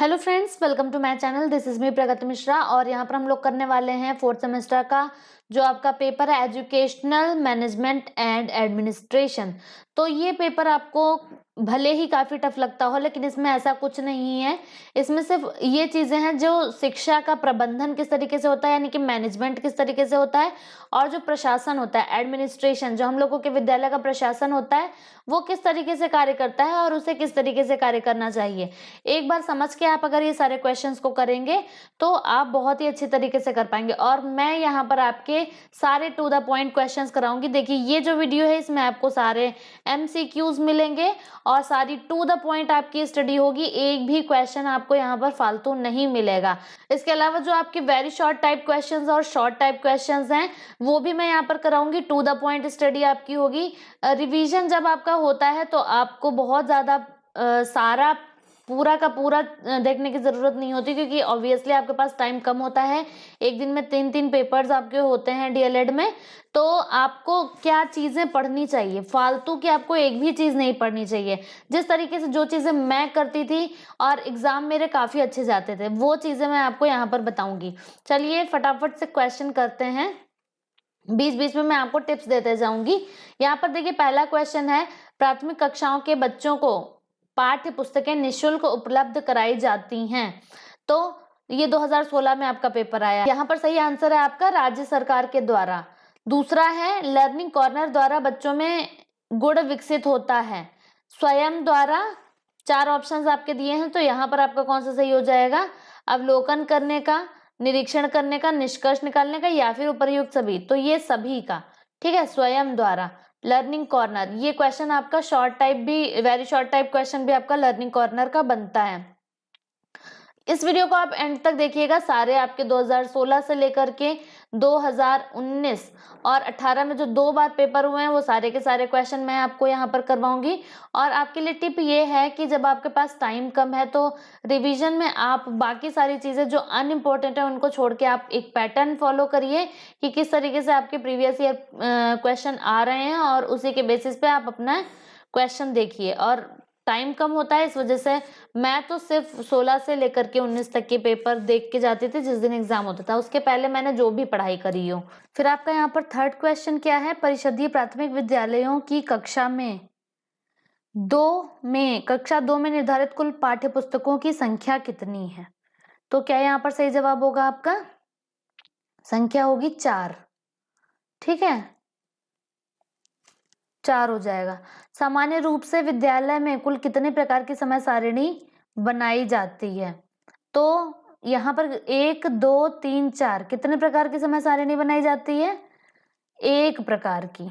Hello friends, welcome to my channel. This is me Pragati Mishra और यहाँ पर हम लोग करने वाले हैं फोर्थ सेमेस्टर का जो आपका पेपर है एजुकेशनल मैनेजमेंट एंड एडमिनिस्ट्रेशन। तो ये पेपर आपको भले ही काफी टफ लगता हो, लेकिन इसमें ऐसा कुछ नहीं है। इसमें सिर्फ ये चीजें हैं जो शिक्षा का प्रबंधन किस तरीके से होता है, यानी कि मैनेजमेंट किस तरीके से होता है, और जो प्रशासन होता है एडमिनिस्ट्रेशन, जो हम लोगों के विद्यालय का प्रशासन होता है वो किस तरीके से कार्य करता है और उसे किस तरीके से कार्य करना चाहिए। एक बार समझ के आप अगर ये सारे क्वेश्चंस को करेंगे तो आप बहुत ही अच्छी तरीके से कर पाएंगे। और मैं यहाँ पर आपके सारे टू द पॉइंट क्वेश्चंस कराऊंगी। देखिए, ये जो वीडियो है इसमें आपको सारे एमसीक्यूज मिलेंगे और सारी टू द पॉइंट आपकी स्टडी होगी। एक भी क्वेश्चन आपको यहाँ पर फालतू नहीं मिलेगा। इसके अलावा जो आपके वेरी शॉर्ट टाइप क्वेश्चंस और शॉर्ट टाइप क्वेश्चंस हैं वो भी मैं यहाँ पर कराऊंगी। टू द पॉइंट स्टडी आपकी होगी। रिवीजन जब आपका होता है तो आपको बहुत ज्यादा सारा पूरा का पूरा देखने की जरूरत नहीं होती, क्योंकि ऑब्वियसली आपके पास टाइम कम होता है। एक दिन में 3 पेपर्स आपके होते हैं डीएलएड में। तो आपको क्या चीजें पढ़नी चाहिए, फालतू की आपको एक भी चीज नहीं पढ़नी चाहिए। जिस तरीके से जो चीजें मैं करती थी और एग्जाम मेरे काफी अच्छे जाते थे वो चीजें मैं आपको यहाँ पर बताऊंगी। चलिए फटाफट से क्वेश्चन करते हैं, बीच बीच में मैं आपको टिप्स देते जाऊंगी। यहाँ पर देखिए, पहला क्वेश्चन है, प्राथमिक कक्षाओं के बच्चों को पाठ्य पुस्तकें निशुल्क उपलब्ध कराई जाती हैं। तो ये 2016 में आपका पेपर आया। यहाँ पर सही आंसर है आपका राज्य सरकार के द्वारा। दूसरा है, लर्निंग कॉर्नर द्वारा बच्चों में गुण विकसित होता है। स्वयं द्वारा 4 ऑप्शंस आपके दिए हैं, तो यहाँ पर आपका कौन सा सही हो जाएगा? अवलोकन करने का, निरीक्षण करने का, निष्कर्ष निकालने का, या फिर उपर्युक्त सभी। तो ये सभी का, ठीक है, स्वयं द्वारा। लर्निंग कॉर्नर, ये क्वेश्चन आपका शॉर्ट टाइप भी, वेरी शॉर्ट टाइप क्वेश्चन भी आपका लर्निंग कॉर्नर का बनता है। इस वीडियो को आप एंड तक देखिएगा। सारे आपके 2016 से लेकर के 2019 और 18 में जो 2 बार पेपर हुए हैं वो सारे के सारे क्वेश्चन मैं आपको यहाँ पर करवाऊंगी। और आपके लिए टिप ये है कि जब आपके पास टाइम कम है तो रिवीजन में आप बाकी सारी चीजें जो अनइम्पोर्टेंट है उनको छोड़ के आप एक पैटर्न फॉलो करिए कि किस तरीके से आपके प्रीवियस ईयर क्वेश्चन आ रहे हैं, और उसी के बेसिस पे आप अपना क्वेश्चन देखिए। और टाइम कम होता है, इस वजह से मैं तो सिर्फ 16 से लेकर के 19 तक के पेपर देख के जाती थी जिस दिन एग्जाम होता था। उसके पहले मैंने जो भी पढ़ाई करी हो। फिर आपका यहाँ पर थर्ड क्वेश्चन क्या है, परिषदीय प्राथमिक विद्यालयों की कक्षा 2 में निर्धारित कुल पाठ्य पुस्तकों की संख्या कितनी है? तो क्या यहाँ पर सही जवाब होगा आपका? संख्या होगी 4। ठीक है, 4 हो जाएगा। सामान्य रूप से विद्यालय में कुल कितने प्रकार की समय सारिणी बनाई जाती है? तो यहाँ पर 1 2 3 4 कितने प्रकार की समय सारिणी बनाई जाती है? 1 प्रकार की,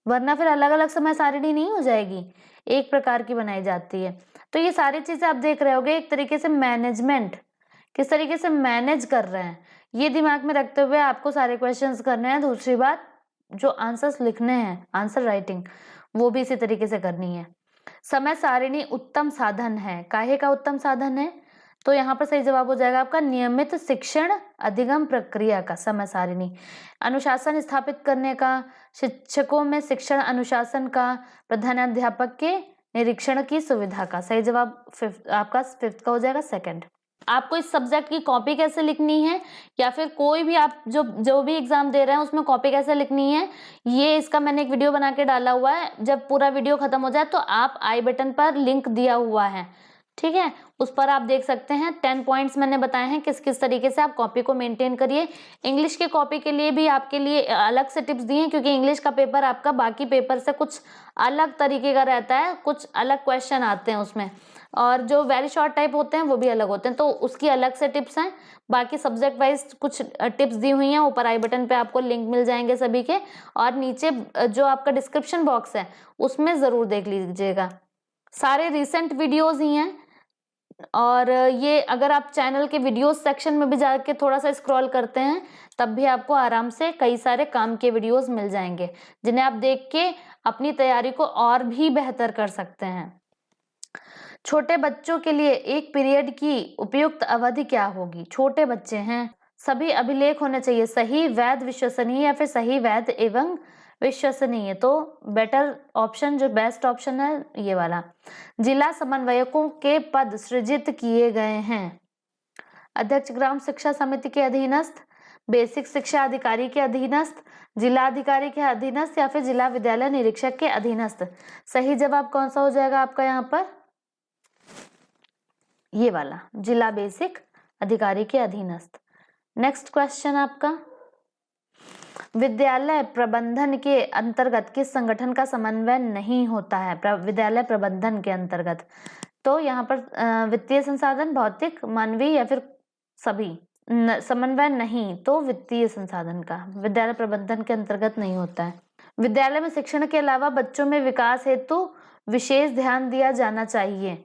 वरना फिर अलग अलग समय सारिणी नहीं हो जाएगी, 1 प्रकार की बनाई जाती है। तो ये सारी चीजें आप देख रहे होगे, एक तरीके से मैनेजमेंट, किस तरीके से मैनेज कर रहे हैं ये दिमाग में रखते हुए आपको सारे क्वेश्चंस करने हैं। दूसरी बात, जो आंसर्स लिखने हैं, आंसर राइटिंग, वो भी इसी तरीके से करनी है। समय सारिणी उत्तम साधन है, काहे का उत्तम साधन है? तो यहाँ पर सही जवाब हो जाएगा आपका नियमित शिक्षण अधिगम प्रक्रिया का समय सारिणी। अनुशासन स्थापित करने का, शिक्षकों में शिक्षण अनुशासन का, प्रधानाध्यापक के निरीक्षण की सुविधा का। सही जवाब आपका फिफ्थ का हो जाएगा, सेकंड। आपको इस सब्जेक्ट की कॉपी कैसे लिखनी है, या फिर कोई भी आप जो भी एग्जाम दे रहे हैं उसमें कॉपी कैसे लिखनी है, ये इसका मैंने एक वीडियो बना के डाला हुआ है। जब पूरा वीडियो खत्म हो जाए तो आप आई बटन पर लिंक दिया हुआ है, ठीक है, उस पर आप देख सकते हैं। 10 पॉइंट्स मैंने बताए हैं किस किस तरीके से आप कॉपी को मेंटेन करिए। इंग्लिश के कॉपी के लिए भी आपके लिए अलग से टिप्स दिए हैं, क्योंकि इंग्लिश का पेपर आपका बाकी पेपर से कुछ अलग तरीके का रहता है, कुछ अलग क्वेश्चन आते हैं उसमें, और जो वेरी शॉर्ट टाइप होते हैं वो भी अलग होते हैं, तो उसकी अलग से टिप्स हैं। बाकी सब्जेक्ट वाइज कुछ टिप्स दी हुई हैं, ऊपर आई बटन पे आपको लिंक मिल जाएंगे सभी के, और नीचे जो आपका डिस्क्रिप्शन बॉक्स है उसमें जरूर देख लीजिएगा। सारे रिसेंट वीडियोज ही हैं, और ये अगर आप चैनल के वीडियोस सेक्शन में भी जाके थोड़ा सा स्क्रॉल करते हैं तब भी आपको आराम से कई सारे काम के वीडियोस मिल जाएंगे, जिन्हें आप देख के अपनी तैयारी को और भी बेहतर कर सकते हैं। छोटे बच्चों के लिए एक पीरियड की उपयुक्त अवधि क्या होगी? छोटे बच्चे हैं, सभी अभिलेख होने चाहिए, सही, वैध, विश्वसनीय, या फिर सही, वैध एवं विश्वसनीय, तो बेटर ऑप्शन जो बेस्ट ऑप्शन है ये वाला। जिला समन्वयकों के पद सृजित किए गए हैं। अध्यक्ष ग्राम शिक्षा समिति के अधीनस्थ, बेसिक शिक्षा अधिकारी के अधीनस्थ, जिला अधिकारी के अधीनस्थ या फिर जिला विद्यालय निरीक्षक के अधीनस्थ। सही जवाब कौन सा हो जाएगा आपका यहाँ पर? ये वाला, जिला बेसिक अधिकारी के अधीनस्थ। नेक्स्ट क्वेश्चन आपका, विद्यालय प्रबंधन के अंतर्गत किस संगठन का समन्वय नहीं होता है? विद्यालय प्रबंधन के अंतर्गत, तो यहाँ पर वित्तीय संसाधन, भौतिक, मानवीय या फिर सभी समन्वय नहीं, तो वित्तीय संसाधन का विद्यालय प्रबंधन के अंतर्गत नहीं होता है। विद्यालय में शिक्षण के अलावा बच्चों में विकास हेतु विशेष ध्यान दिया जाना चाहिए।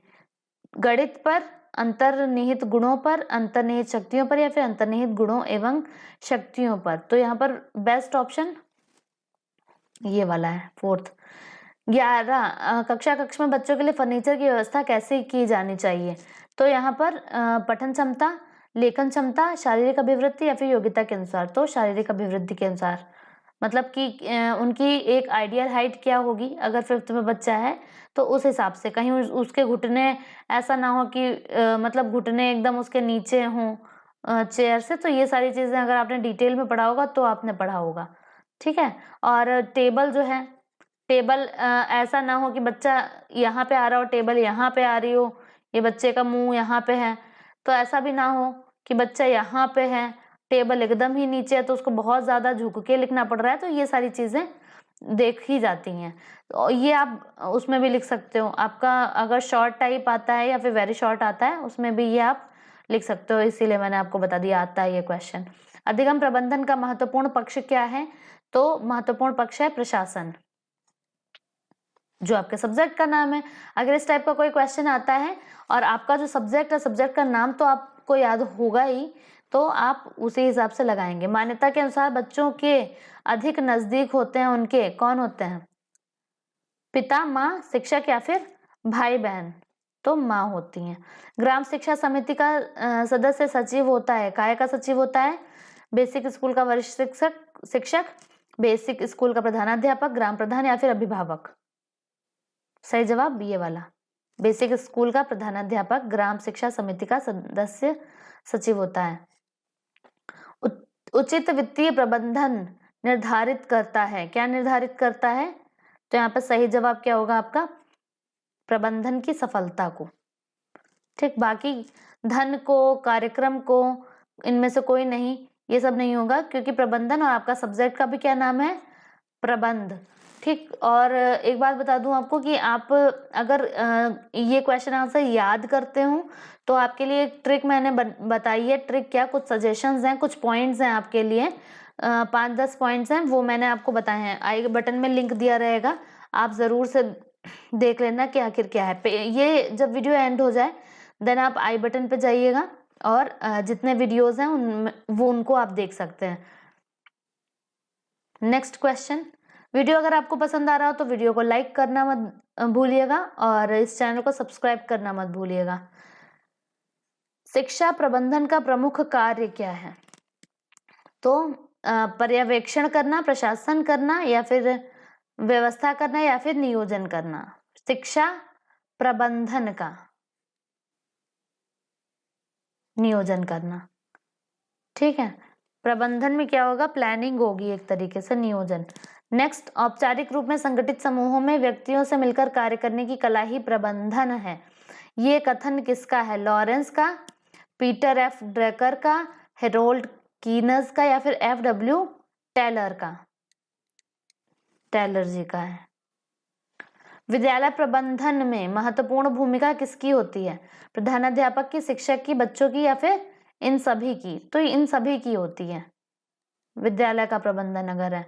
गणित पर, अंतर्निहित गुणों पर, अंतर्निहित शक्तियों पर या फिर अंतर्निहित गुणों एवं शक्तियों पर। तो यहाँ पर बेस्ट ऑप्शन ये वाला है, फोर्थ। 11 कक्षा में बच्चों के लिए फर्नीचर की व्यवस्था कैसे की जानी चाहिए? तो यहाँ पर पठन क्षमता, लेखन क्षमता, शारीरिक अभिवृद्धि या फिर योग्यता के अनुसार। तो शारीरिक अभिवृद्धि के अनुसार, मतलब कि उनकी एक आइडियल हाइट क्या होगी, अगर 5th में बच्चा है तो उस हिसाब से, कहीं उसके घुटने ऐसा ना हो कि मतलब घुटने एकदम उसके नीचे हों चेयर से। तो ये सारी चीजें अगर आपने डिटेल में पढ़ा होगा तो आपने पढ़ा होगा, ठीक है। और टेबल जो है, टेबल ऐसा ना हो कि बच्चा यहाँ पे आ रहा हो, टेबल यहाँ पे आ रही हो, ये बच्चे का मुंह यहाँ पे है, तो ऐसा भी ना हो कि बच्चा यहाँ पे है, टेबल एकदम ही नीचे है, तो उसको बहुत ज्यादा झुक के लिखना पड़ रहा है। तो ये सारी चीजें देखी जाती हैं, तो ये आप उसमें भी लिख सकते हो। आपका अगर शॉर्ट टाइप आता है या फिर वेरी शॉर्ट आता है, उसमें भी ये आप लिख सकते हो, इसीलिए मैंने आपको बता दिया आता है ये क्वेश्चन। अधिगम प्रबंधन का महत्वपूर्ण पक्ष क्या है? तो महत्वपूर्ण पक्ष है प्रशासन, जो आपके सब्जेक्ट का नाम है। अगर इस टाइप का कोई क्वेश्चन आता है और आपका जो सब्जेक्ट है, सब्जेक्ट का नाम तो आपको याद होगा ही, तो आप उसी हिसाब से लगाएंगे। मान्यता के अनुसार बच्चों के अधिक नजदीक होते हैं उनके, कौन होते हैं? पिता, माँ, शिक्षक या फिर भाई बहन? तो माँ होती हैं। ग्राम शिक्षा समिति का सदस्य सचिव होता है, काय का सचिव होता है? बेसिक स्कूल का वरिष्ठ शिक्षक, बेसिक स्कूल का प्रधानाध्यापक, ग्राम प्रधान या फिर अभिभावक? सही जवाब ये वाला, बेसिक स्कूल का प्रधानाध्यापक ग्राम शिक्षा समिति का सदस्य सचिव होता है। उचित वित्तीय प्रबंधन निर्धारित करता है, क्या निर्धारित करता है? तो यहाँ पर सही जवाब क्या होगा आपका? प्रबंधन की सफलता को, ठीक। बाकी धन को, कार्यक्रम को, इनमें से कोई नहीं, ये सब नहीं होगा, क्योंकि प्रबंधन और आपका सब्जेक्ट का भी क्या नाम है? प्रबंध, ठीक। और एक बात बता दूं आपको कि आप अगर ये क्वेश्चन आंसर याद करते हो तो आपके लिए एक ट्रिक मैंने बताई है। ट्रिक क्या, कुछ सजेशंस हैं, कुछ पॉइंट्स हैं आपके लिए, 5-10 पॉइंट्स हैं, वो मैंने आपको बताए हैं। आई बटन में लिंक दिया रहेगा, आप जरूर से देख लेना कि आखिर क्या है। ये जब वीडियो एंड हो जाए देन आप आई बटन पे जाइएगा और जितने वीडियोज हैं उनको आप देख सकते हैं। नेक्स्ट क्वेश्चन, वीडियो अगर आपको पसंद आ रहा हो तो वीडियो को लाइक करना मत भूलिएगा और इस चैनल को सब्सक्राइब करना मत भूलिएगा। शिक्षा प्रबंधन का प्रमुख कार्य क्या है? तो पर्यवेक्षण करना, प्रशासन करना या फिर व्यवस्था करना या फिर नियोजन करना? शिक्षा प्रबंधन का नियोजन करना, ठीक है। प्रबंधन में क्या होगा? प्लानिंग होगी एक तरीके से, नियोजन। नेक्स्ट, औपचारिक रूप में संगठित समूहों में व्यक्तियों से मिलकर कार्य करने की कला ही प्रबंधन है। ये कथन किसका है? लॉरेंस का, पीटर एफ ड्रकर का, हेरोल्ड कीनस का या फिर FW टेलर का? टेलर जी का है। विद्यालय प्रबंधन में महत्वपूर्ण भूमिका किसकी होती है? प्रधानाध्यापक की, शिक्षक की, बच्चों की या फिर इन सभी की? तो इन सभी की होती है विद्यालय का प्रबंधन अगर है।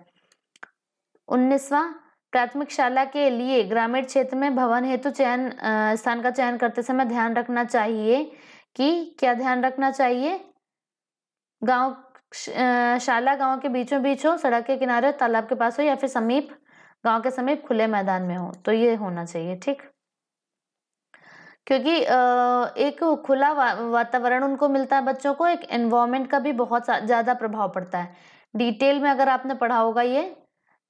19वां, प्राथमिक शाला के लिए ग्रामीण क्षेत्र में भवन हेतु चयन स्थान का चयन करते समय ध्यान रखना चाहिए कि क्या ध्यान रखना चाहिए? गांव शाला गांव के बीचों बीच हो, सड़क के किनारे, तालाब के पास हो या फिर समीप, गांव के समीप खुले मैदान में हो। तो ये होना चाहिए, ठीक। क्योंकि एक खुला वातावरण उनको मिलता है बच्चों को, एक एनवायरनमेंट का भी बहुत ज्यादा प्रभाव पड़ता है। डिटेल में अगर आपने पढ़ा होगा ये,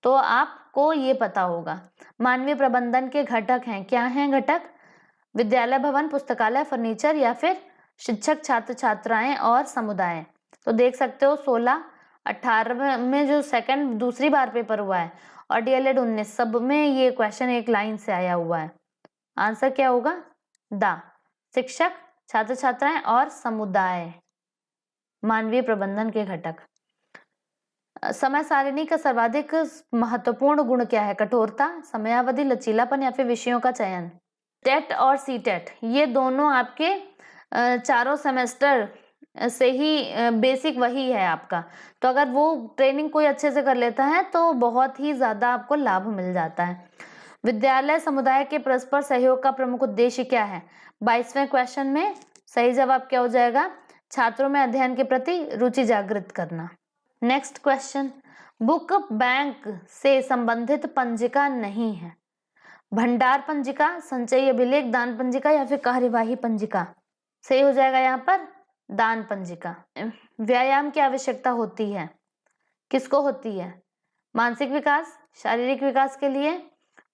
तो आपको ये पता होगा। मानवीय प्रबंधन के घटक हैं, क्या हैं घटक? विद्यालय भवन, पुस्तकालय, फर्नीचर या फिर शिक्षक, छात्र छात्राएं और समुदाय। तो देख सकते हो 16, 18 में जो सेकंड दूसरी बार पेपर हुआ है और डीएलएड 19, सब में ये क्वेश्चन एक लाइन से आया हुआ है। आंसर क्या होगा? द शिक्षक, छात्र छात्राएं और समुदाय, मानवीय प्रबंधन के घटक। समय सारिणी का सर्वाधिक महत्वपूर्ण गुण क्या है? कठोरता, समयावधि, लचीलापन या फिर विषयों का चयन। टेट और सी टेट ये दोनों आपके चारों सेमेस्टर से ही बेसिक वही है आपका। तो अगर वो ट्रेनिंग कोई अच्छे से कर लेता है तो बहुत ही ज्यादा आपको लाभ मिल जाता है। विद्यालय समुदाय के परस्पर सहयोग का प्रमुख उद्देश्य क्या है? 22वें क्वेश्चन में सही जवाब क्या हो जाएगा? छात्रों में अध्ययन के प्रति रुचि जागृत करना। नेक्स्ट क्वेश्चन, बुक बैंक से संबंधित पंजिका नहीं है। भंडार पंजिका, संचयी अभिलेख, दान पंजिका या फिर कार्यवाही पंजिका। सही हो जाएगा यहाँ पर दान पंजिका। व्यायाम की आवश्यकता होती है, किसको होती है? मानसिक विकास, शारीरिक विकास के लिए,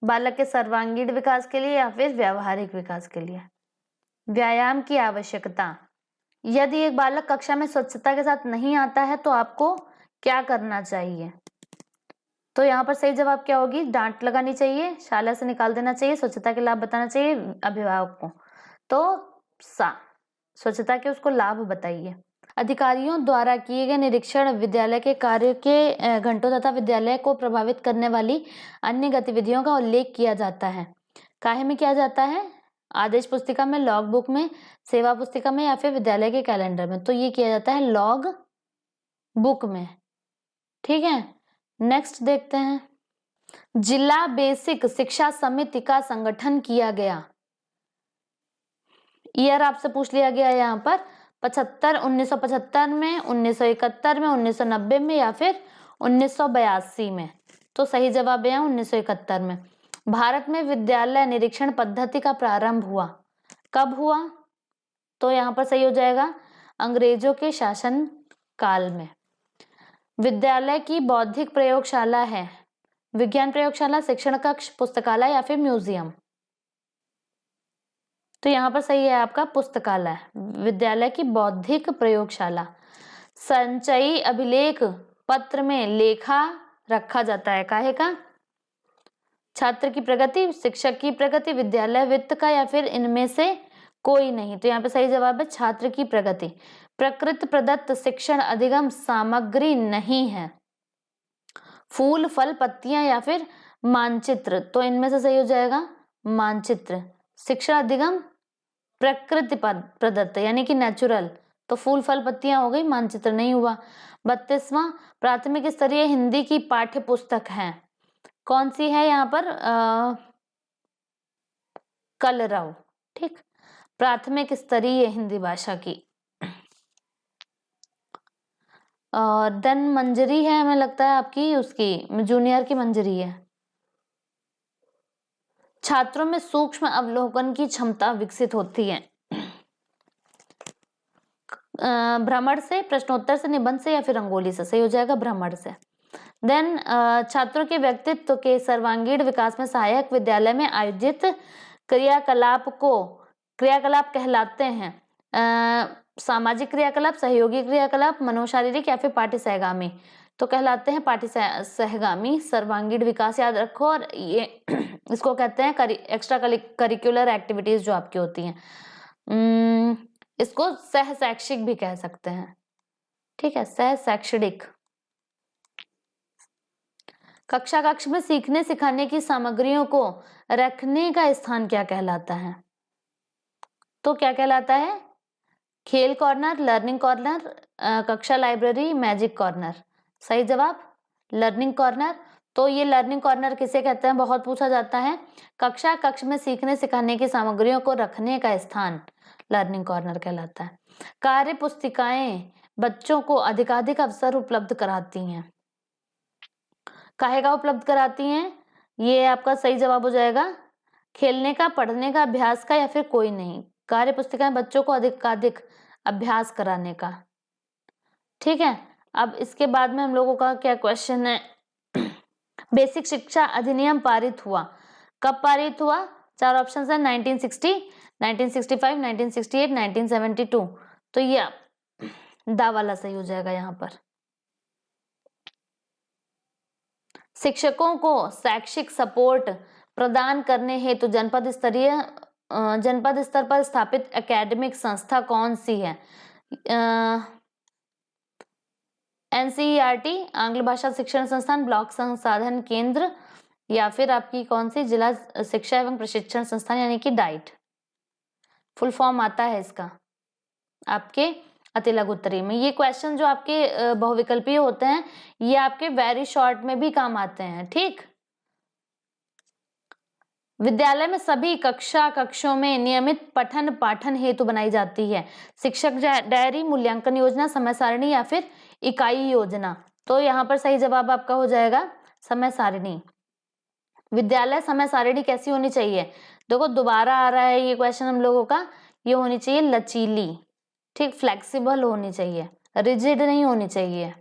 बालक के सर्वांगीण विकास के लिए या फिर व्यावहारिक विकास के लिए। व्यायाम की आवश्यकता। यदि एक बालक कक्षा में स्वच्छता के साथ नहीं आता है तो आपको क्या करना चाहिए? तो यहाँ पर सही जवाब क्या होगी? डांट लगानी चाहिए, शाला से निकाल देना चाहिए, स्वच्छता के लाभ बताना चाहिए अभिभावक को। तो स्वच्छता के उसको लाभ बताइए। अधिकारियों द्वारा किए गए निरीक्षण विद्यालय के कार्य के घंटों तथा विद्यालय को प्रभावित करने वाली अन्य गतिविधियों का उल्लेख किया जाता है। काहे में किया जाता है? आदेश पुस्तिका में, लॉग बुक में, सेवा पुस्तिका में या फिर विद्यालय के कैलेंडर में। तो ये किया जाता है लॉग बुक में। ठीक है, नेक्स्ट देखते हैं। जिला बेसिक शिक्षा समिति का संगठन किया गया। ईयर आपसे पूछ लिया गया है यहाँ पर 75, 1975 में, 1971 में, 1990 में या फिर 1982 में। तो सही जवाब है यहाँ 1971 में। भारत में विद्यालय निरीक्षण पद्धति का प्रारंभ हुआ, कब हुआ? तो यहाँ पर सही हो जाएगा अंग्रेजों के शासन काल में। विद्यालय की बौद्धिक प्रयोगशाला है विज्ञान प्रयोगशाला, शिक्षण कक्ष, पुस्तकालय या फिर म्यूजियम। तो यहाँ पर सही है आपका पुस्तकालय। विद्यालय की बौद्धिक प्रयोगशाला। संचयी अभिलेख पत्र में लेखा रखा जाता है, काहे का? छात्र की प्रगति, शिक्षक की प्रगति, विद्यालय वित्त का या फिर इनमें से कोई नहीं। तो यहाँ पे सही जवाब है छात्र की प्रगति। प्रकृति प्रदत्त शिक्षण अधिगम सामग्री नहीं है। फूल, फल, पत्तियां या फिर मानचित्र। तो इनमें से सही हो जाएगा मानचित्र। शिक्षण अधिगम प्रकृति प्रदत्त यानी कि नेचुरल। तो फूल, फल, पत्तियां हो गई, मानचित्र नहीं हुआ। 32वां प्राथमिक स्तरीय हिंदी की पाठ्य पुस्तक है, कौन सी है यहाँ पर? कलरव। ठीक, प्राथमिक स्तरीय हिंदी भाषा की। और देन मंजरी है, हमें लगता है आपकी उसकी जूनियर की मंजरी है। छात्रों में सूक्ष्म अवलोकन की क्षमता विकसित होती है। भ्रमण से, प्रश्नोत्तर से, निबंध से या फिर रंगोली से। सही हो जाएगा भ्रमण से। देन छात्रों के व्यक्तित्व के सर्वांगीण विकास में सहायक विद्यालय में आयोजित क्रियाकलाप कहलाते हैं। सामाजिक क्रियाकलाप, सहयोगी क्रियाकलाप, मनोशारीरिक या फिर पाठ्य सहगामी। तो कहलाते हैं पाठ्य सहगामी। सर्वांगीण विकास याद रखो, और ये इसको कहते हैं एक्स्ट्रा करिकुलर एक्टिविटीज जो आपकी होती हैं। इसको सह शैक्षिक भी कह सकते हैं। ठीक है, सह शैक्षणिक। कक्षा कक्ष में सीखने सिखाने की सामग्रियों को रखने का स्थान क्या कहलाता है? तो क्या कहलाता है? खेल कॉर्नर, लर्निंग कॉर्नर, कक्षा लाइब्रेरी, मैजिक कॉर्नर। सही जवाब लर्निंग कॉर्नर। तो ये लर्निंग कॉर्नर किसे कहते हैं? बहुत पूछा जाता है। कक्षा कक्ष में सीखने सिखाने की सामग्रियों को रखने का स्थान लर्निंग कॉर्नर कहलाता है। कार्य पुस्तिकाएं बच्चों को अधिकाधिक अवसर उपलब्ध कराती हैं। काहे का उपलब्ध कराती हैं? ये आपका सही जवाब हो जाएगा खेलने का, पढ़ने का, अभ्यास का या फिर कोई नहीं। कार्य पुस्तिकाएं बच्चों को अधिकाधिक अभ्यास कराने का। ठीक है, अब इसके बाद में हम लोगों का क्या क्वेश्चन है? बेसिक शिक्षा अधिनियम पारित हुआ? कब पारित हुआ? 4 ऑप्शन है 1960, 1965, 1968, 1972। तो ये दा वाला सही हो जाएगा यहाँ पर। शिक्षकों को शैक्षिक सपोर्ट प्रदान करने हेतु जनपद स्तर पर स्थापित एकेडमिक संस्था कौन सी है? NCERT, आंग्ल भाषा शिक्षण संस्थान, ब्लॉक संसाधन केंद्र, या फिर आपकी कौन सी जिला शिक्षा एवं प्रशिक्षण संस्थान यानी कि डाइट। फुल फॉर्म आता है इसका आपके अति लघु उत्तरीय में। ये क्वेश्चन जो आपके बहुविकल्पीय होते हैं ये आपके वेरी शॉर्ट में भी काम आते हैं। ठीक, विद्यालय में सभी कक्षों में नियमित पठन पाठन हेतु बनाई जाती है शिक्षक डायरी, मूल्यांकन योजना, समय सारणी या फिर इकाई योजना। तो यहाँ पर सही जवाब आपका हो जाएगा समय सारणी। विद्यालय समय सारणी कैसी होनी चाहिए? देखो दोबारा आ रहा है ये क्वेश्चन हम लोगों का, ये होनी चाहिए लचीली, ठीक, फ्लेक्सिबल होनी चाहिए, रिजिड नहीं होनी चाहिए।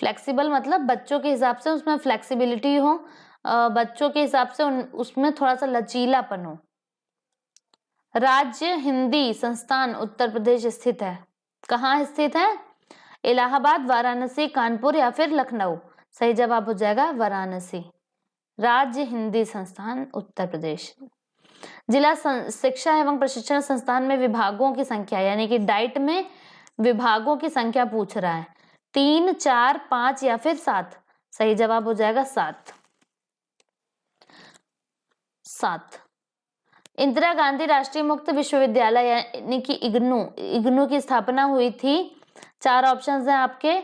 फ्लेक्सिबल मतलब बच्चों के हिसाब से उसमें फ्लेक्सिबिलिटी हो, बच्चों के हिसाब से उसमें थोड़ा सा लचीलापन हो। राज्य हिंदी संस्थान उत्तर प्रदेश स्थित है। कहाँ स्थित है? इलाहाबाद, वाराणसी, कानपुर या फिर लखनऊ। सही जवाब हो जाएगा वाराणसी। राज्य हिंदी संस्थान उत्तर प्रदेश। जिला शिक्षा एवं प्रशिक्षण संस्थान में विभागों की संख्या यानी कि डाइट में विभागों की संख्या पूछ रहा है, 3, 4, 5 या फिर 7। सही जवाब हो जाएगा 7। इंदिरा गांधी राष्ट्रीय मुक्त विश्वविद्यालय यानी कि इग्नू की स्थापना हुई थी। 4 ऑप्शंस हैं आपके,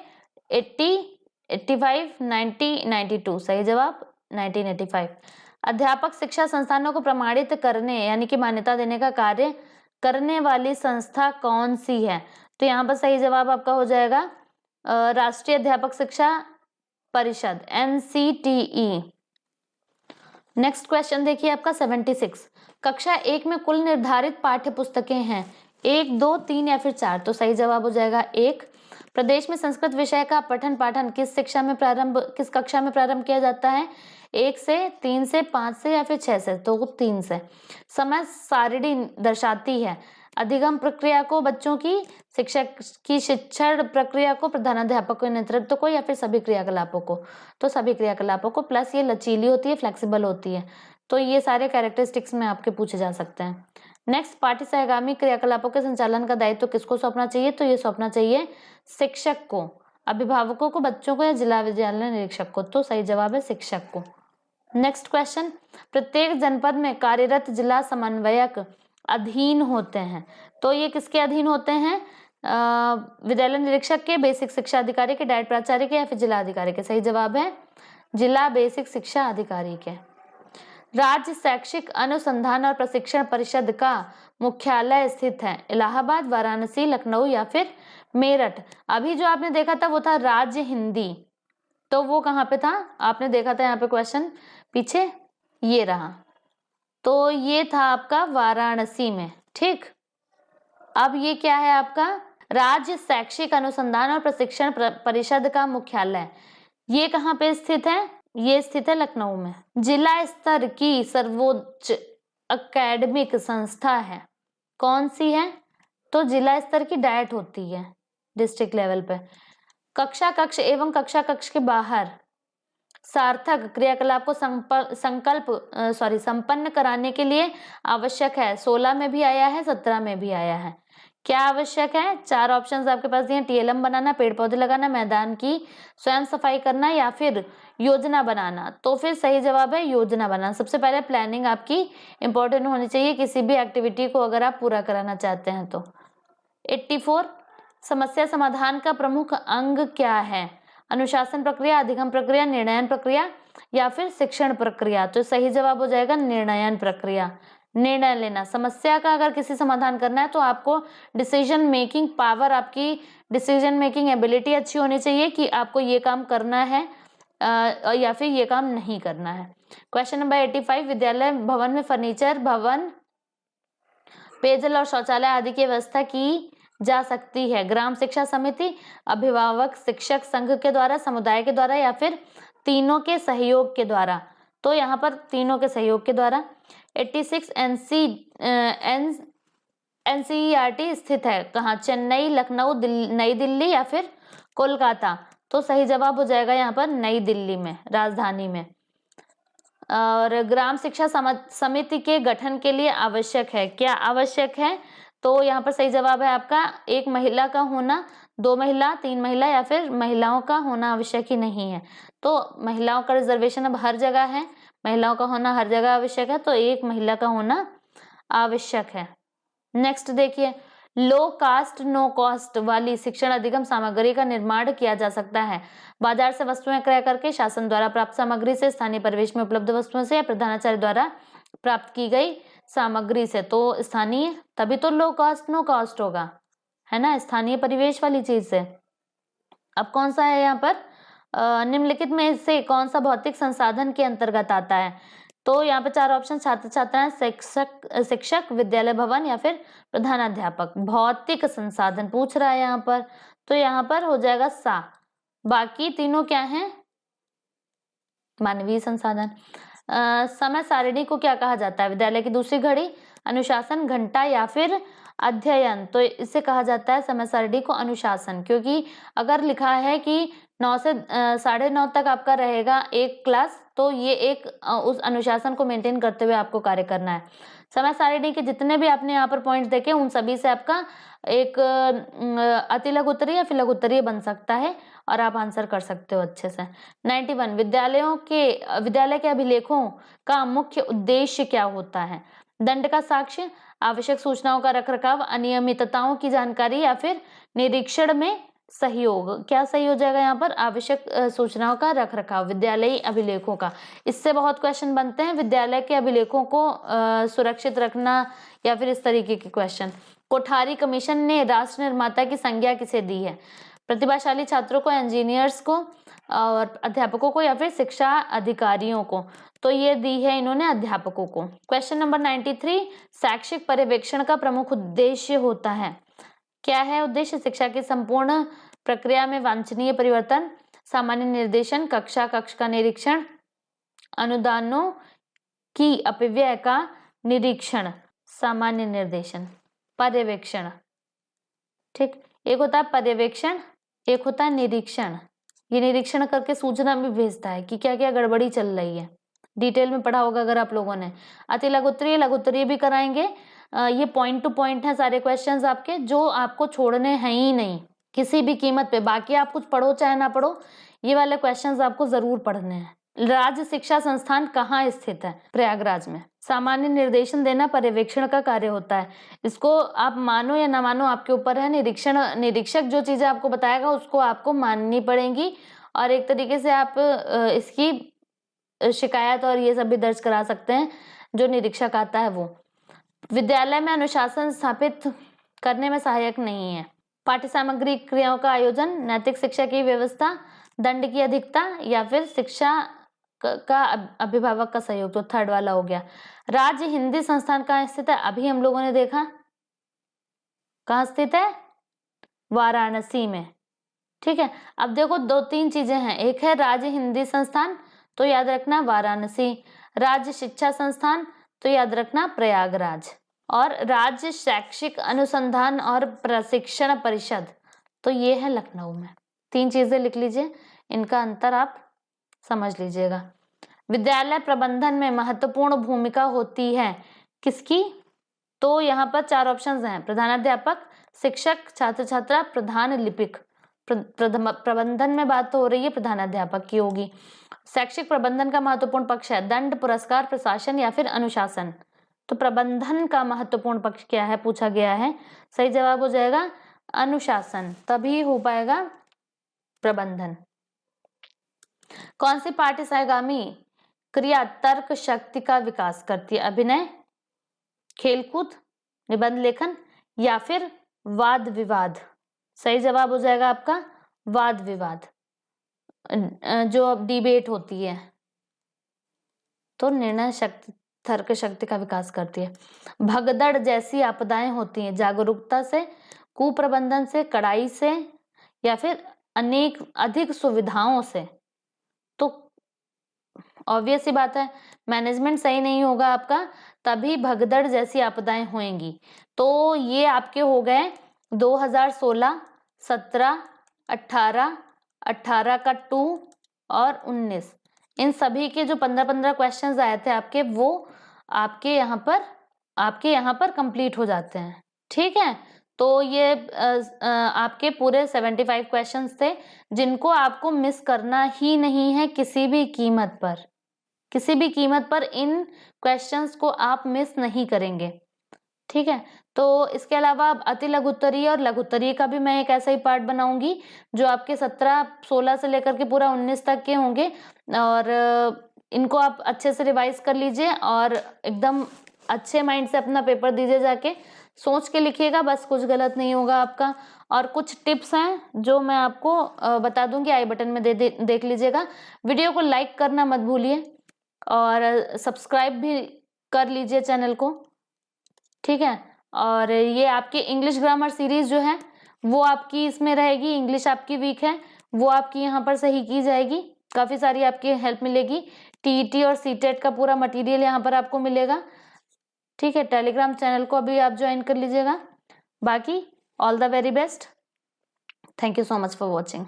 80, 85, 90, 92। सही जवाब 1985। अध्यापक शिक्षा संस्थानों को प्रमाणित करने यानी कि मान्यता देने का कार्य करने वाली संस्था कौन सी है? तो यहाँ पर सही जवाब आपका हो जाएगा राष्ट्रीय अध्यापक शिक्षा परिषद, NCTE। नेक्स्ट क्वेश्चन देखिए आपका 76। कक्षा 1 में कुल निर्धारित पाठ्य पुस्तकें हैं 1, 2, 3 या फिर 4। तो सही जवाब हो जाएगा 1। प्रदेश में संस्कृत विषय का पठन पाठन किस कक्षा में प्रारंभ किया जाता है? 1 से, 3 से, 5 से या फिर 6 से? तो 3 से। समय सारणी दर्शाती है अधिगम प्रक्रिया को, बच्चों की शिक्षक की शिक्षण प्रक्रिया को, प्रधानाध्यापक के नेतृत्व को या फिर सभी क्रियाकलापों को? तो सभी क्रियाकलापों को, प्लस ये लचीली होती है, फ्लेक्सिबल होती है। तो ये सारे कैरेक्टरिस्टिक्स में आपके पूछे जा सकते हैं। नेक्स्ट, पाठ्य सहगामी क्रियाकलापों के संचालन का दायित्व किसको सौंपना चाहिए? तो ये सौंपना चाहिए शिक्षक को, अभिभावकों को, बच्चों को या जिला विद्यालय निरीक्षक को। तो सही जवाब है शिक्षक को। नेक्स्ट क्वेश्चन, प्रत्येक जनपद में कार्यरत जिला समन्वयक अधीन होते हैं। तो ये किसके अधीन होते हैं? विद्यालय निरीक्षक के, बेसिक शिक्षा अधिकारी के, डायट प्राचार्य के या फिर जिला अधिकारी के? सही जवाब है जिला बेसिक शिक्षा अधिकारी के। राज्य शैक्षिक अनुसंधान और प्रशिक्षण परिषद का मुख्यालय स्थित है इलाहाबाद, वाराणसी, लखनऊ या फिर मेरठ। अभी जो आपने देखा था वो था राज्य हिंदी, तो वो कहाँ पे था? आपने देखा था यहाँ पे क्वेश्चन पीछे, ये रहा। तो ये था आपका वाराणसी में। ठीक, अब ये क्या है आपका? राज्य शैक्षिक अनुसंधान और प्रशिक्षण परिषद का मुख्यालय, ये कहाँ पे स्थित है? ये स्थित है लखनऊ में। जिला स्तर की सर्वोच्च एकेडमिक संस्था है, कौन सी है? तो जिला स्तर की डाइट होती है डिस्ट्रिक्ट लेवल पे। कक्ष एवं कक्ष के बाहर सार्थक क्रियाकलाप को संपन्न कराने के लिए आवश्यक है। 16 में भी आया है, 17 में भी आया है। क्या आवश्यक है? 4 ऑप्शंस आपके पास दिए, TLM बनाना, पेड़ पौधे लगाना, मैदान की स्वयं सफाई करना या फिर योजना बनाना। तो फिर सही जवाब है योजना बनाना। सबसे पहले प्लानिंग आपकी इंपॉर्टेंट होनी चाहिए किसी भी एक्टिविटी को अगर आप पूरा कराना चाहते हैं तो। 84, समस्या समाधान का प्रमुख अंग क्या है? अनुशासन प्रक्रिया, अधिगम प्रक्रिया, निर्णयन प्रक्रिया या फिर शिक्षण प्रक्रिया? तो सही जवाब हो जाएगा निर्णयन प्रक्रिया। निर्णय लेना, समस्या का अगर किसी समाधान करना है तो आपको डिसीजन मेकिंग पावर, आपकी डिसीजन मेकिंग एबिलिटी अच्छी होनी चाहिए कि आपको ये काम करना है या फिर ये काम नहीं करना है। क्वेश्चन नंबर 85, विद्यालय भवन में फर्नीचर, भवन, पेयजल और शौचालय आदि की व्यवस्था की जा सकती है ग्राम शिक्षा समिति, अभिभावक शिक्षक संघ के द्वारा, समुदाय के द्वारा या फिर तीनों के सहयोग के द्वारा। तो यहाँ पर तीनों के सहयोग के द्वारा 86 एनसीईआरटी स्थित है कहाँ? चेन्नई, लखनऊ, नई दिल्ली या फिर कोलकाता? तो सही जवाब हो जाएगा यहाँ पर नई दिल्ली में, राजधानी में। और ग्राम शिक्षा समिति के गठन के लिए आवश्यक है, क्या आवश्यक है? तो यहाँ पर सही जवाब है आपका एक महिला का होना, 2 महिला, 3 महिला या फिर महिलाओं का होना आवश्यक ही नहीं है। तो महिलाओं का रिजर्वेशन अब हर जगह है, महिलाओं का होना हर जगह आवश्यक है, तो एक महिला का होना आवश्यक है। नेक्स्ट देखिए, लो कास्ट नो कॉस्ट वाली शिक्षण अधिगम सामग्री का निर्माण किया जा सकता है बाजार से वस्तुएं क्रय करके, शासन द्वारा प्राप्त सामग्री से, स्थानीय परिवेश में उपलब्ध वस्तुओं से, या प्रधानाचार्य द्वारा प्राप्त की गई सामग्री से। तो स्थानीय, तभी तो लो कास्ट नो कॉस्ट होगा, है ना, स्थानीय परिवेश वाली चीज से। अब कौन सा है यहाँ पर? निम्नलिखित में से कौन सा भौतिक संसाधन के अंतर्गत आता है? तो यहाँ पे 4 ऑप्शन, छात्र छात्राएं, शिक्षक, विद्यालय भवन या फिर प्रधानाध्यापक। भौतिक संसाधन पूछ रहा है यहाँ पर, तो यहाँ पर हो जाएगा सा। बाकी तीनों क्या हैं? मानवीय संसाधन। समय सारिणी को क्या कहा जाता है? विद्यालय की दूसरी घड़ी, अनुशासन, घंटा या फिर अध्ययन? तो इसे कहा जाता है समय सारिणी को अनुशासन, क्योंकि अगर लिखा है कि 9 से 9:30 तक आपका रहेगा एक क्लास, तो ये एक उस अनुशासन को मेंटेन करते हुए आपको कार्य करना है। समय सारिणी के जितने भी आपने यहाँ पर पॉइंट्स देखे, उन सभी से आपका एक अति लघु उत्तरीय या फिर लघु उत्तरीय बन सकता है और आप आंसर कर सकते हो अच्छे से। 91, विद्यालय के अभिलेखों का मुख्य उद्देश्य क्या होता है? दंड का साक्ष्य, आवश्यक सूचनाओं का रखरखाव, अनियमितताओं की जानकारी या फिर निरीक्षण में सहयोग? क्या सही हो जाएगा यहाँ पर? आवश्यक सूचनाओं का रखरखाव, विद्यालयी अभिलेखों का। इससे बहुत क्वेश्चन बनते हैं, विद्यालय के अभिलेखों को सुरक्षित रखना या फिर इस तरीके के क्वेश्चन। कोठारी कमीशन ने राष्ट्र निर्माता की संज्ञा किसे दी है? प्रतिभाशाली छात्रों को, इंजीनियर्स को और अध्यापकों को या फिर शिक्षा अधिकारियों को? तो ये दी है इन्होंने अध्यापकों को। क्वेश्चन नंबर 93, शैक्षिक पर्यवेक्षण का प्रमुख उद्देश्य होता है? क्या है उद्देश्य? शिक्षा की संपूर्ण प्रक्रिया में वांछनीय परिवर्तन, सामान्य निर्देशन, कक्ष का निरीक्षण, अनुदानों की अपव्यय का निरीक्षण, सामान्य निर्देशन, पर्यवेक्षण। ठीक, एक होता है पर्यवेक्षण, एक होता है निरीक्षण। ये निरीक्षण करके सूचना भी भेजता है कि क्या क्या गड़बड़ी चल रही है। डिटेल में पढ़ा होगा अगर आप लोगों ने। अति लघु उत्तरीय, लघु उत्तरीय भी कराएंगे। ये पॉइंट टू पॉइंट है सारे क्वेश्चंस आपके, जो आपको छोड़ने हैं ही नहीं किसी भी कीमत पे। बाकी आप कुछ पढ़ो चाहे ना पढ़ो, ये वाले क्वेश्चंस आपको जरूर पढ़ने हैं। राज्य शिक्षा संस्थान कहाँ स्थित है? प्रयागराज में। सामान्य निर्देशन देना पर्यवेक्षण का कार्य होता है। इसको आप मानो या ना मानो आपके ऊपर है। निरीक्षक जो चीजें आपको बताएगा उसको आपको माननी पड़ेंगी, और एक तरीके से आप इसकी शिकायत और ये सब भी दर्ज करा सकते हैं जो निरीक्षक आता है वो। विद्यालय में अनुशासन स्थापित करने में सहायक नहीं है। पाठ्य सामग्री क्रियाओं का आयोजन, नैतिक शिक्षा की व्यवस्था, दंड की अधिकता या फिर शिक्षा का अभिभावक का सहयोग। तो थर्ड वाला हो गया। राज्य हिंदी संस्थान कहाँ स्थित है? अभी हम लोगों ने देखा कहाँ स्थित है, वाराणसी में। ठीक है, अब देखो 2-3 चीजें हैं। एक है राज्य हिंदी संस्थान, तो याद रखना वाराणसी। राज्य शिक्षा संस्थान, तो याद रखना प्रयागराज। और राज्य शैक्षिक अनुसंधान और प्रशिक्षण परिषद, तो ये है लखनऊ में। 3 चीजें लिख लीजिए, इनका अंतर आप समझ लीजिएगा। विद्यालय प्रबंधन में महत्वपूर्ण भूमिका होती है किसकी? तो यहाँ पर 4 ऑप्शंस हैं, प्रधानाध्यापक, शिक्षक, छात्र छात्रा, प्रधान लिपिक। प्रबंधन में बात तो हो रही है प्रधानाध्यापक की होगी। शैक्षिक प्रबंधन का महत्वपूर्ण पक्ष है दंड, पुरस्कार, प्रशासन या फिर अनुशासन। तो प्रबंधन का महत्वपूर्ण पक्ष क्या है पूछा गया है। सही जवाब हो जाएगा अनुशासन, तभी हो पाएगा प्रबंधन। कौन सी पाठ्य सहगामी क्रिया तर्क शक्ति का विकास करती है? अभिनय, खेलकूद, निबंध लेखन या फिर वाद विवाद? सही जवाब हो जाएगा आपका वाद विवाद, जो अब डिबेट होती है। तो निर्णय शक्ति, तर्क शक्ति का विकास करती है। भगदड़ जैसी आपदाएं होती हैं जागरूकता से, कुप्रबंधन से, कड़ाई से या फिर अधिक सुविधाओं से? तो ऑब्वियस सी बात है, मैनेजमेंट सही नहीं होगा आपका तभी भगदड़ जैसी आपदाएं होंगी। तो ये आपके हो गए 2016, 17, 18, 18 का 2 और 19। इन सभी के जो 15-15 क्वेश्चंस आए थे आपके, वो आपके यहाँ पर कंप्लीट हो जाते हैं। ठीक है, तो ये आपके पूरे 75 क्वेश्चंस थे जिनको आपको मिस करना ही नहीं है किसी भी कीमत पर। किसी भी कीमत पर इन क्वेश्चंस को आप मिस नहीं करेंगे। ठीक है, तो इसके अलावा अति लघुत्तरीय और लघुत्तरीय का भी मैं एक ऐसा ही पार्ट बनाऊंगी जो आपके 17, 16 से लेकर के पूरा 19 तक के होंगे, और इनको आप अच्छे से रिवाइज कर लीजिए और एकदम अच्छे माइंड से अपना पेपर दीजिए, जाके सोच के लिखिएगा, बस कुछ गलत नहीं होगा आपका। और कुछ टिप्स हैं जो मैं आपको बता दूंगी, आई बटन में देख लीजिएगा। वीडियो को लाइक करना मत भूलिए और सब्सक्राइब भी कर लीजिए चैनल को। ठीक है, और ये आपकी इंग्लिश ग्रामर सीरीज जो है वो आपकी इसमें रहेगी। इंग्लिश आपकी वीक है, वो आपकी यहाँ पर सही की जाएगी, काफ़ी सारी आपकी हेल्प मिलेगी। टीईटी और सीटेट का पूरा मटेरियल यहाँ पर आपको मिलेगा। ठीक है, टेलीग्राम चैनल को अभी आप ज्वाइन कर लीजिएगा। बाकी all the very best, thank you so much for watching.